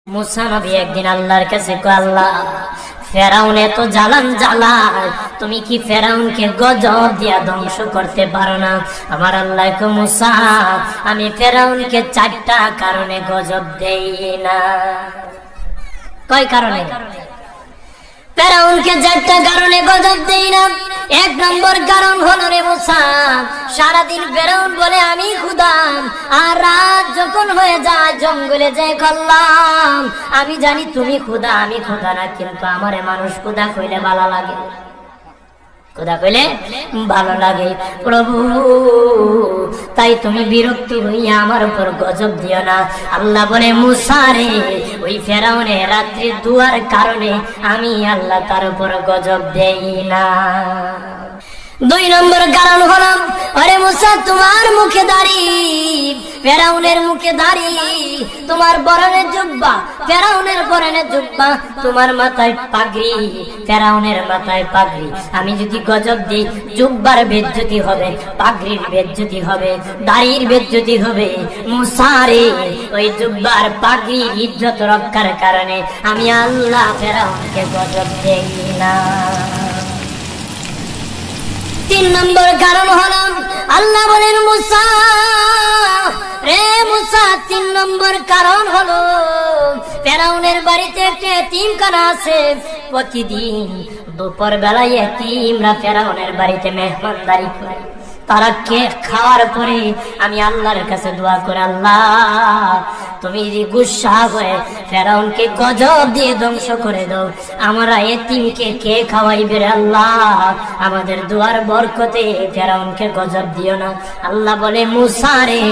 মুসা নবী একদিন আল্লাহর কাছে কয়, আল্লাহ ফেরাউন এত জ্বালান জ্বালায়, তুমি কি ফেরাউনকে গজব দিয়া ধ্বংস করতে পারো না? আমার আল্লাহ কয়, মুসা আমি ফেরাউনকে 4টা কারণে গজব দেই না। কয় কারণে? ফেরাউনকে 4টা কারণে গজব দেই না। 1 নম্বর কারণ হলো রে মুসা, সারাদিন ফেরাউন বলে আমি খোদা, আর রাত যখন হয়ে যায় জঙ্গলে যাই করলাম আমি জানি তুমি খোদা, আমি খোদা না, কিন্তু আমারে মানুষ খোদা কইলে ভালো লাগে, খোদা কইলে ভালো লাগে। প্রভু তাই তুমি বিরক্ত হইয়া আমার উপর গজব দিও না। আল্লাহ বলে, মুসা রে ওই ফেরাউনের রাত্রি দুয়ার কারণে আমি আল্লাহ তার উপর গজব দেই না। 2 নম্বর কারণ হলো, আরে মুসা তোমার মুখে দাড়ি, ফেরাউনের মুখে দাড়ি, তোমার বরণের জুব্বা, ফেরাউনের বরণের জুব্বা, তোমার মাথায় পাগড়ি, ফেরাউনের মাথায় পাগড়ি। আমি যদি গজব দিই জুব্বার বেজ্জতি হবে, পাগড়ির বেজ্জতি হবে, দাড়ির বেজ্জতি হবে। মুসা রে ওই জুব্বার পাগড়ির ইজ্জত রক্ষার কারণে আমি আল্লাহ ফেরাউনকে গজব দেই না। 3 নম্বর কারণ হলো, আল্লাহ বলেন মুসা রে মুসা 3 নম্বর কারণ হলো, ফেরাউনের বাড়িতে একটা এতিমখানা আছে, প্রতিদিন দুপুর বেলায় এতিমরা ফেরাউনের বাড়িতে মেহমানদারি করে, তারা খাওয়ার পরে আমি আল্লাহর কাছে দোয়া করে, আল্লাহ তুমি যে গুসা হয়ে ফেরাউনকে গজব দিয়ে ধ্বংস করে দাও, আমরা এতিমকে কে খাওয়াইবে রে আল্লাহ, আমাদের দোয়ার বরকতে ফেরাউনকে গজব দিও না। আল্লাহ বলে, মুসা রে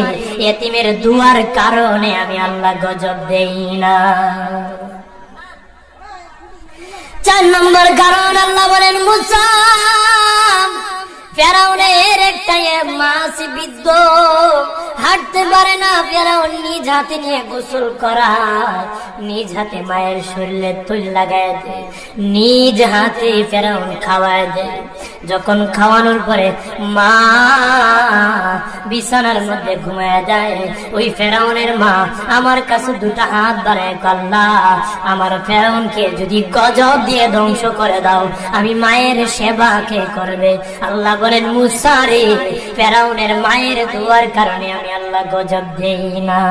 এতিমের দোয়ার কারণে আমি আল্লাহ গজব দেই না। 4 নম্বর কারণ, আল্লাহ বলেন মুসা ফেরাউনের একটা মাছ বিদ্ধ, হাঁটতে পারে না, ফেরাউন নিজ হাতে নিয়ে গোসল করায়, নিজ হাতে মায়ের শরীরে তৈল লাগায় দেয়, নিজ হাতে ফেরাউন খাওয়ায় দেয়। যখন খাওয়ানোর পরে মা বিছানার মধ্যে ঘুমায় যায়, ওই ফেরাউনের মা আমার কাছে 2টা হাত বাড়ায়, আল্লাহ আমার ফেরাউনকে যদি গজব দিয়ে ধ্বংস করে দাও আমি মায়ের সেবা কে করবে? আল্লাহ বলেন, মুসা রে ফেরাউনের মায়ের দোয়ার কারণে আমি আল্লাহ গজব দেই না।